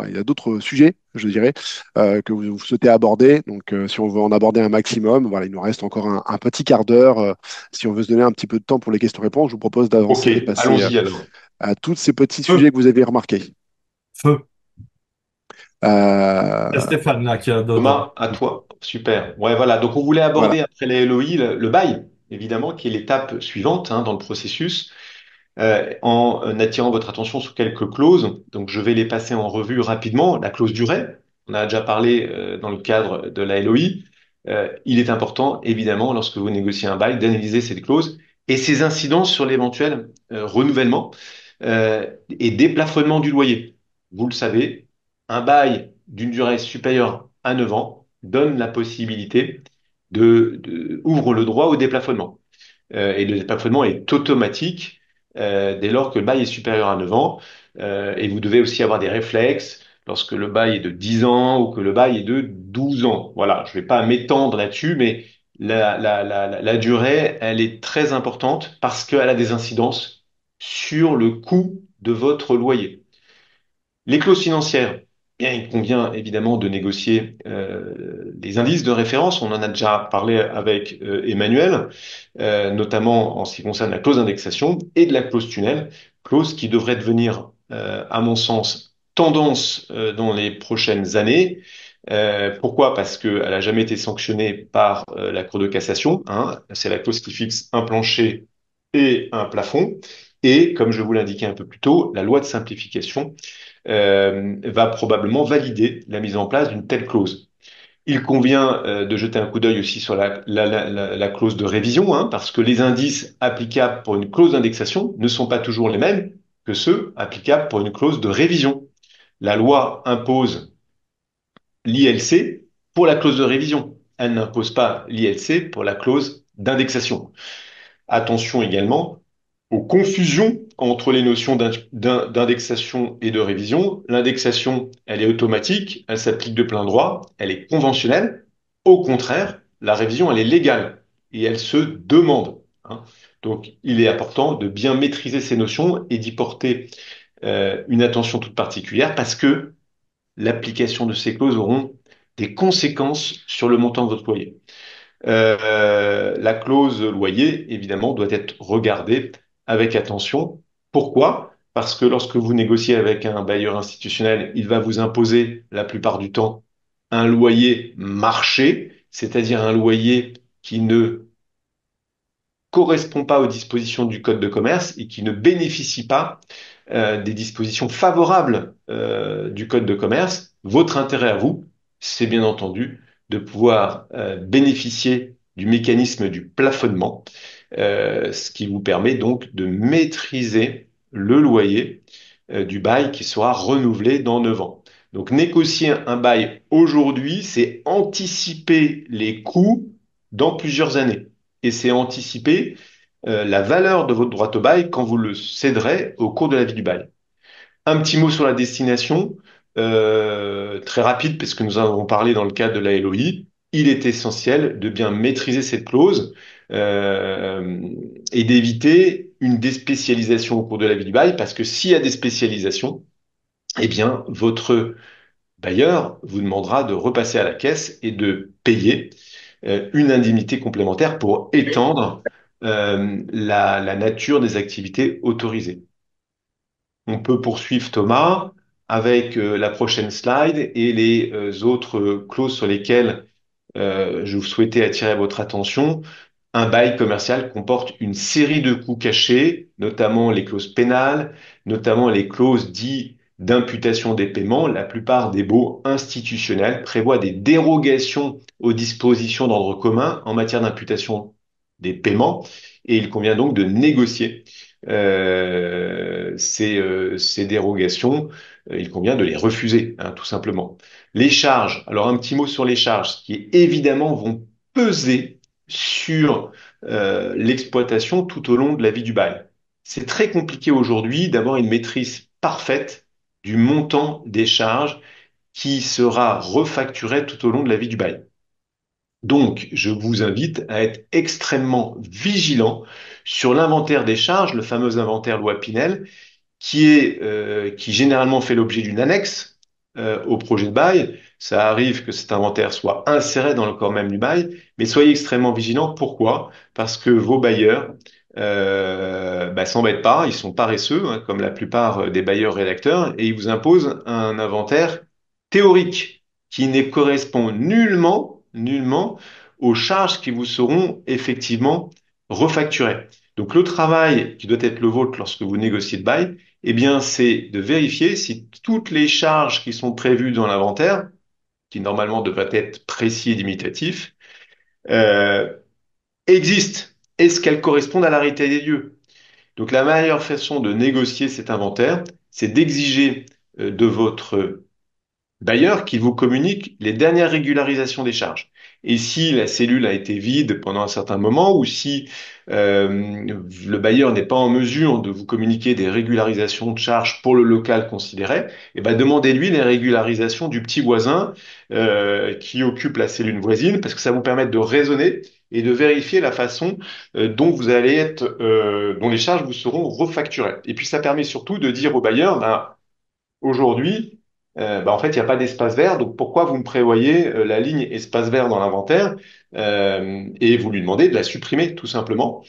il y a d'autres sujets, je dirais, que vous souhaitez aborder. Donc, si on veut en aborder un maximum, voilà, il nous reste encore un petit quart d'heure. Si on veut se donner un petit peu de temps pour les questions-réponses, je vous propose Ok, d'avancer et de passer allons-y alors. à tous ces petits Feu, sujets que vous avez remarqués. feu. Il y a Euh, Stéphane là qui a d'autres. Thomas, à toi. Super. Ouais, voilà. Donc, on voulait voilà. aborder après les LOI le bail, évidemment, qui est l'étape suivante dans le processus, en attirant votre attention sur quelques clauses. Donc, je vais les passer en revue rapidement. La clause durée, on a déjà parlé dans le cadre de la LOI. Il est important, évidemment, lorsque vous négociez un bail, d'analyser cette clause et ses incidences sur l'éventuel renouvellement et déplafonnement du loyer. Vous le savez, un bail d'une durée supérieure à 9 ans donne la possibilité ouvre le droit au déplafonnement. Et le déplafonnement est automatique dès lors que le bail est supérieur à 9 ans. Et vous devez aussi avoir des réflexes lorsque le bail est de 10 ans ou que le bail est de 12 ans. Voilà, je ne vais pas m'étendre là-dessus, mais la durée, elle est très importante parce qu'elle a des incidences sur le coût de votre loyer. Les clauses financières, bien, il convient évidemment de négocier les indices de référence. On en a déjà parlé avec Emmanuel, notamment en ce qui concerne la clause d'indexation et de la clause tunnel, clause qui devrait devenir, à mon sens, tendance dans les prochaines années. Pourquoi? Parce qu'elle n'a jamais été sanctionnée par la Cour de cassation, hein. C'est la clause qui fixe un plancher et un plafond. Et, comme je vous l'indiquais un peu plus tôt, la loi de simplification va probablement valider la mise en place d'une telle clause. Il convient de jeter un coup d'œil aussi sur la clause de révision, hein, parce que les indices applicables pour une clause d'indexation ne sont pas toujours les mêmes que ceux applicables pour une clause de révision. La loi impose l'ILC pour la clause de révision. Elle n'impose pas l'ILC pour la clause d'indexation. Attention également aux confusions entre les notions d'indexation et de révision. L'indexation, elle est automatique, elle s'applique de plein droit, elle est conventionnelle. Au contraire, la révision, elle est légale et elle se demande, hein. Donc, il est important de bien maîtriser ces notions et d'y porter une attention toute particulière parce que l'application de ces clauses auront des conséquences sur le montant de votre loyer. La clause loyer, évidemment, doit être regardée avec attention. Pourquoi? Parce que lorsque vous négociez avec un bailleur institutionnel, il va vous imposer la plupart du temps un loyer marché, c'est-à-dire un loyer qui ne correspond pas aux dispositions du Code de commerce et qui ne bénéficie pas des dispositions favorables du Code de commerce. Votre intérêt à vous, c'est bien entendu de pouvoir bénéficier du mécanisme du plafonnement, ce qui vous permet donc de maîtriser le loyer du bail qui sera renouvelé dans 9 ans. Donc négocier un bail aujourd'hui, c'est anticiper les coûts dans plusieurs années. Et c'est anticiper la valeur de votre droit au bail quand vous le céderez au cours de la vie du bail. Un petit mot sur la destination, très rapide, parce que nous en avons parlé dans le cadre de la LOI. Il est essentiel de bien maîtriser cette clause euh, et d'éviter une déspécialisation au cours de la vie du bail, parce que s'il y a des spécialisations, eh bien, votre bailleur vous demandera de repasser à la caisse et de payer une indemnité complémentaire pour étendre la nature des activités autorisées. On peut poursuivre Thomas avec la prochaine slide et les autres clauses sur lesquelles je vous souhaitais attirer votre attention. Un bail commercial comporte une série de coûts cachés, notamment les clauses pénales, notamment les clauses dites d'imputation des paiements. La plupart des baux institutionnels prévoient des dérogations aux dispositions d'ordre commun en matière d'imputation des paiements et il convient donc de négocier ces dérogations. Il convient de les refuser, hein, tout simplement. Les charges. Alors un petit mot sur les charges, qui évidemment vont peser sur l'exploitation tout au long de la vie du bail. C'est très compliqué aujourd'hui d'avoir une maîtrise parfaite du montant des charges qui sera refacturé tout au long de la vie du bail. Donc, je vous invite à être extrêmement vigilant sur l'inventaire des charges, le fameux inventaire loi Pinel, qui généralement fait l'objet d'une annexe au projet de bail. Ça arrive que cet inventaire soit inséré dans le corps même du bail, mais soyez extrêmement vigilants. Pourquoi? Parce que vos bailleurs s'embêtent pas, ils sont paresseux, hein, comme la plupart des bailleurs rédacteurs, et ils vous imposent un inventaire théorique qui ne correspond nullement aux charges qui vous seront effectivement refacturées. Donc le travail qui doit être le vôtre lorsque vous négociez le bail, eh bien, c'est de vérifier si toutes les charges qui sont prévues dans l'inventaire, qui normalement devraient être précis et limitatifs, euh, existent. Est-ce qu'elles correspondent à la réalité des lieux? Donc, la meilleure façon de négocier cet inventaire, c'est d'exiger de votre bailleur qu'il vous communique les dernières régularisations des charges. Et si la cellule a été vide pendant un certain moment ou si le bailleur n'est pas en mesure de vous communiquer des régularisations de charges pour le local considéré, eh ben demandez-lui les régularisations du petit voisin qui occupe la cellule voisine parce que ça vous permet de raisonner et de vérifier la façon dont vous allez être, dont les charges vous seront refacturées. Et puis ça permet surtout de dire au bailleur, ben, aujourd'hui, en fait, il n'y a pas d'espace vert, donc pourquoi vous me prévoyez la ligne espace vert dans l'inventaire et vous lui demandez de la supprimer, tout simplement.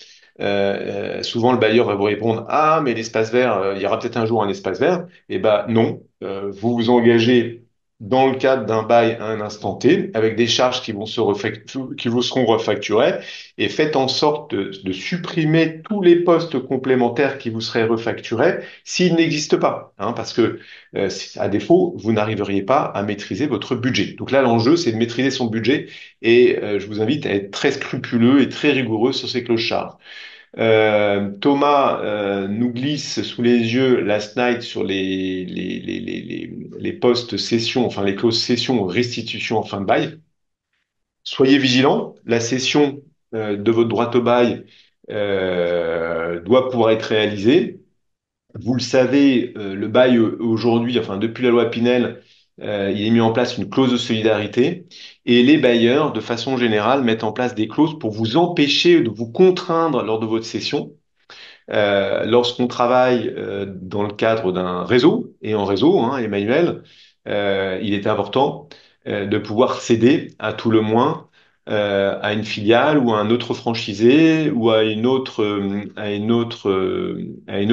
Souvent, le bailleur va vous répondre, ah, mais l'espace vert, il y aura peut-être un jour un espace vert. Eh ben non, vous vous engagez dans le cadre d'un bail à un instant T, avec des charges qui vous seront refacturées, et faites en sorte de supprimer tous les postes complémentaires qui vous seraient refacturés s'ils n'existent pas, hein, parce que à défaut, vous n'arriveriez pas à maîtriser votre budget. Donc là, l'enjeu, c'est de maîtriser son budget et je vous invite à être très scrupuleux et très rigoureux sur ces clauses charges. Thomas nous glisse sous les yeux la slide sur les postes cession, enfin les clauses cession ou restitution en fin de bail. Soyez vigilants, la cession de votre droit au bail doit pouvoir être réalisée. Vous le savez, le bail aujourd'hui, enfin depuis la loi Pinel, il est mis en place une clause de solidarité et les bailleurs, de façon générale, mettent en place des clauses pour vous empêcher de vous contraindre lors de votre cession. Lorsqu'on travaille dans le cadre d'un réseau, et en réseau, hein, Emmanuel, il est important de pouvoir céder à tout le moins à une filiale ou à un autre franchisé ou à une autre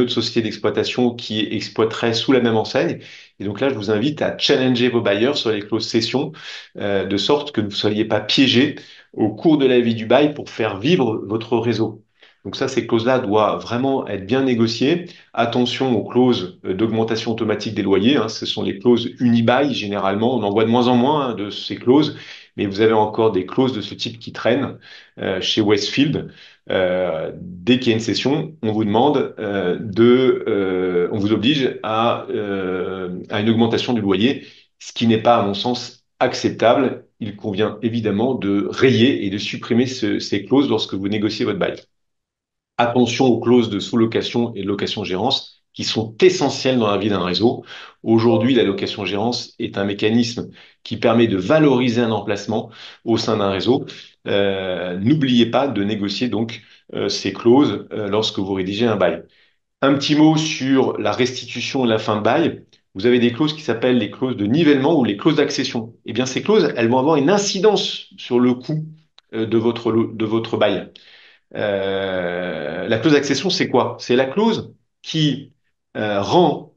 société d'exploitation qui exploiterait sous la même enseigne. Et donc là, je vous invite à challenger vos bailleurs sur les clauses cession, de sorte que vous ne soyez pas piégés au cours de la vie du bail pour faire vivre votre réseau. Donc ça, ces clauses-là doivent vraiment être bien négociées. Attention aux clauses d'augmentation automatique des loyers, hein. Ce sont les clauses unibail, généralement. On en voit de moins en moins, hein, de ces clauses, mais vous avez encore des clauses de ce type qui traînent chez Westfield. Dès qu'il y a une cession, on vous demande on vous oblige à une augmentation du loyer, ce qui n'est pas, à mon sens, acceptable. Il convient évidemment de rayer et de supprimer ces clauses lorsque vous négociez votre bail. Attention aux clauses de sous-location et de location-gérance qui sont essentielles dans la vie d'un réseau. Aujourd'hui, la location-gérance est un mécanisme qui permet de valoriser un emplacement au sein d'un réseau. N'oubliez pas de négocier donc ces clauses lorsque vous rédigez un bail. Un petit mot sur la restitution et la fin de bail. Vous avez des clauses qui s'appellent les clauses de nivellement ou les clauses d'accession. Eh bien, ces clauses, elles vont avoir une incidence sur le coût de votre bail. La clause d'accession, c'est quoi? C'est la clause qui rend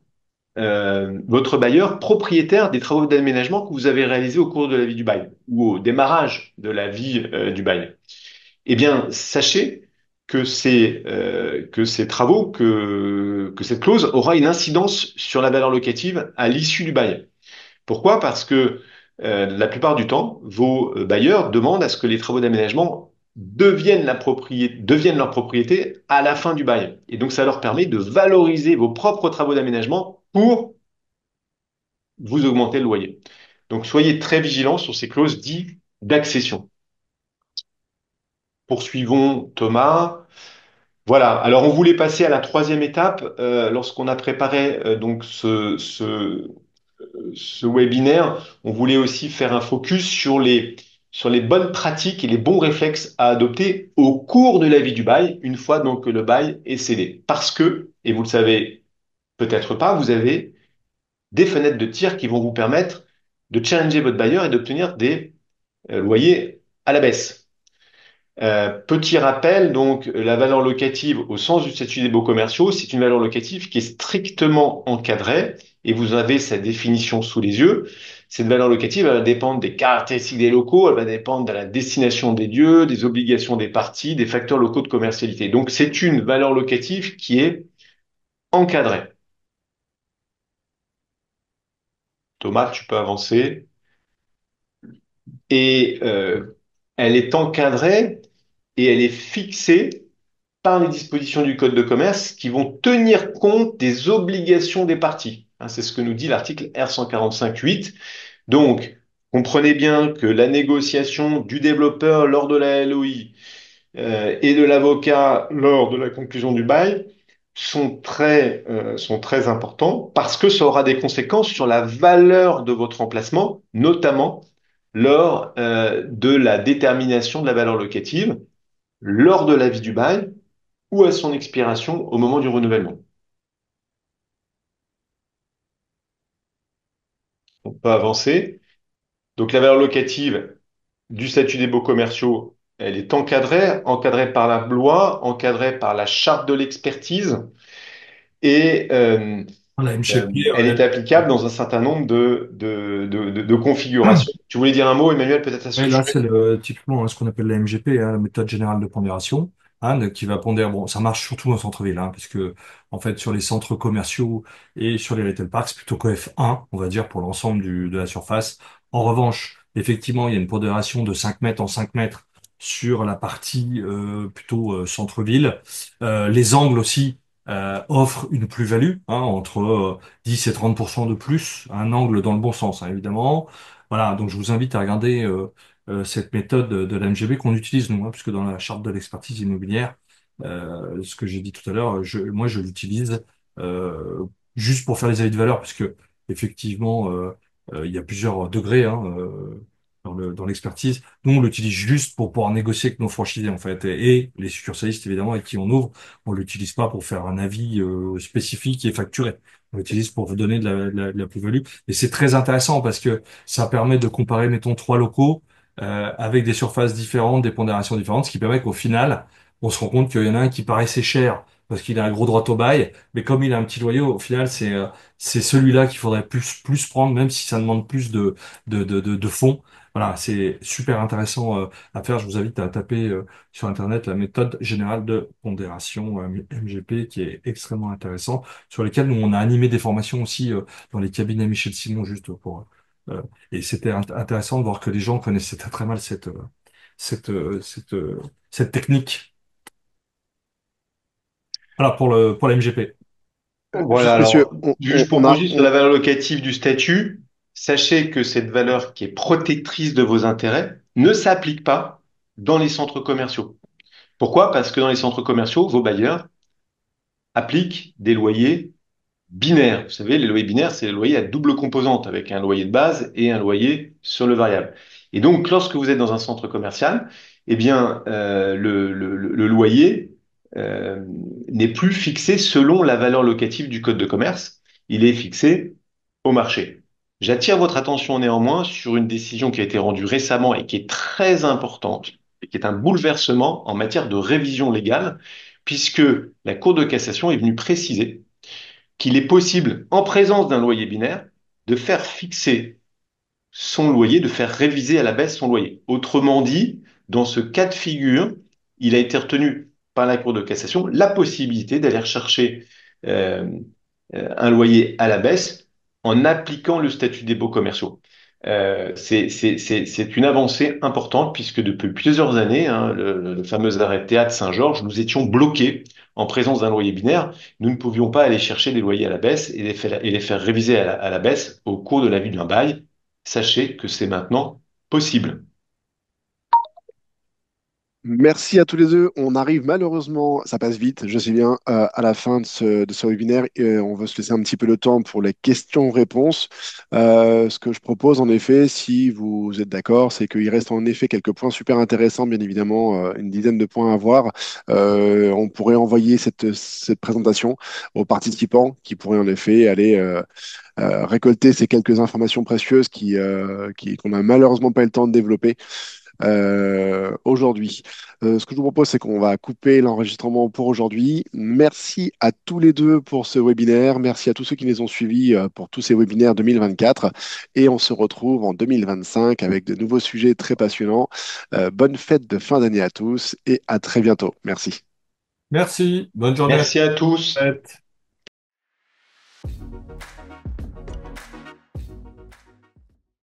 votre bailleur propriétaire des travaux d'aménagement que vous avez réalisés au cours de la vie du bail ou au démarrage de la vie du bail. Eh bien, sachez que ces travaux, que cette clause aura une incidence sur la valeur locative à l'issue du bail. Pourquoi? Parce que la plupart du temps, vos bailleurs demandent à ce que les travaux d'aménagement deviennent leur propriété à la fin du bail. Et donc, ça leur permet de valoriser vos propres travaux d'aménagement pour vous augmenter le loyer. Donc, soyez très vigilants sur ces clauses dites d'accession. Poursuivons, Thomas. Voilà. Alors, on voulait passer à la troisième étape lorsqu'on a préparé donc ce webinaire, on voulait aussi faire un focus sur les bonnes pratiques et les bons réflexes à adopter au cours de la vie du bail, une fois donc que le bail est scellé. Parce que, et vous le savez peut-être pas, vous avez des fenêtres de tir qui vont vous permettre de challenger votre bailleur et d'obtenir des loyers à la baisse. Petit rappel, donc, la valeur locative au sens du statut des baux commerciaux, c'est une valeur locative qui est strictement encadrée et vous avez sa définition sous les yeux. Cette valeur locative, elle va dépendre des caractéristiques des locaux, elle va dépendre de la destination des lieux, des obligations des parties, des facteurs locaux de commercialité. Donc, c'est une valeur locative qui est encadrée. Thomas, tu peux avancer. Et elle est encadrée et elle est fixée par les dispositions du Code de commerce qui vont tenir compte des obligations des parties. Hein, c'est ce que nous dit l'article R145.8. Donc, comprenez bien que la négociation du développeur lors de la LOI et de l'avocat lors de la conclusion du bail sont très importants parce que ça aura des conséquences sur la valeur de votre emplacement, notamment lors de la détermination de la valeur locative, lors de la vie du bail ou à son expiration au moment du renouvellement. On peut avancer. Donc la valeur locative du statut des baux commerciaux, elle est encadrée par la loi, encadrée par la charte de l'expertise et La MGP, elle est applicable dans un certain nombre de configurations. Tu voulais dire un mot, Emmanuel, peut-être à ce et là, sujet? c'est typiquement ce qu'on appelle la MGP, hein, la méthode générale de pondération, hein, qui va pondérer. Bon, ça marche surtout en centre-ville, hein, puisque en fait, sur les centres commerciaux et sur les retail parks, c'est plutôt que F1, on va dire, pour l'ensemble de la surface. En revanche, effectivement, il y a une pondération de 5 mètres en 5 mètres sur la partie plutôt centre-ville. Les angles aussi offrent une plus-value, hein, entre 10 et 30% de plus, un angle dans le bon sens, hein, évidemment. Voilà, donc je vous invite à regarder cette méthode de la MGB qu'on utilise nous, hein, puisque dans la charte de l'expertise immobilière, ce que j'ai dit tout à l'heure, moi je l'utilise euh, juste pour faire les avis de valeur, puisque effectivement il y a plusieurs degrés, hein, dans l'expertise. Nous, on l'utilise juste pour pouvoir négocier avec nos franchisés, en fait, et les succursalistes, évidemment, avec qui on ouvre. On l'utilise pas pour faire un avis spécifique et facturé. On l'utilise pour vous donner de la plus-value. Et c'est très intéressant parce que ça permet de comparer, mettons, trois locaux avec des surfaces différentes, des pondérations différentes, ce qui permet qu'au final, on se rend compte qu'il y en a un qui paraissait cher parce qu'il a un gros droit au bail, mais comme il a un petit loyer, au final, c'est celui-là qu'il faudrait plus prendre, même si ça demande plus de fonds. Voilà, c'est super intéressant à faire. Je vous invite à taper sur Internet la méthode générale de pondération MGP, qui est extrêmement intéressant, sur lesquels nous on a animé des formations aussi dans les cabinets Michel Simon, juste pour et c'était intéressant de voir que les gens connaissaient très, très mal cette cette technique. Voilà pour la MGP. Voilà, Juste, messieurs, alors, juste pour poursuivre sur la valeur locative du statut, sachez que cette valeur qui est protectrice de vos intérêts ne s'applique pas dans les centres commerciaux. Pourquoi? Parce que dans les centres commerciaux, vos bailleurs appliquent des loyers binaires. Vous savez, les loyers binaires, c'est les loyers à double composante, avec un loyer de base et un loyer sur le variable. Et donc, lorsque vous êtes dans un centre commercial, eh bien, le loyer euh, n'est plus fixé selon la valeur locative du code de commerce, il est fixé au marché. J'attire votre attention néanmoins sur une décision qui a été rendue récemment et qui est très importante, et qui est un bouleversement en matière de révision légale, puisque la Cour de cassation est venue préciser qu'il est possible, en présence d'un loyer binaire, de faire fixer son loyer, de faire réviser à la baisse son loyer. Autrement dit, dans ce cas de figure, il a été retenu par la Cour de cassation la possibilité d'aller chercher euh, un loyer à la baisse en appliquant le statut des baux commerciaux. C'est une avancée importante puisque depuis plusieurs années, hein, le fameux arrêt Théâtre Saint-Georges, nous étions bloqués en présence d'un loyer binaire. Nous ne pouvions pas aller chercher des loyers à la baisse et les faire réviser à la baisse au cours de la vie d'un bail. Sachez que c'est maintenant possible. merci à tous les deux. On arrive malheureusement, ça passe vite, je sais bien, à la fin de ce webinaire. Et on va se laisser un petit peu le temps pour les questions-réponses. Ce que je propose, en effet, si vous êtes d'accord, c'est qu'il reste en effet quelques points super intéressants, bien évidemment, une dizaine de points à voir. On pourrait envoyer cette présentation aux participants qui pourraient en effet aller récolter ces quelques informations précieuses qu'on n'a malheureusement pas eu le temps de développer aujourd'hui. Ce que je vous propose, c'est qu'on va couper l'enregistrement pour aujourd'hui. Merci à tous les deux pour ce webinaire. Merci à tous ceux qui les ont suivis pour tous ces webinaires 2024. Et on se retrouve en 2025 avec de nouveaux sujets très passionnants. Bonne fête de fin d'année à tous et à très bientôt. Merci. Merci, bonne journée à Merci à tous. tous.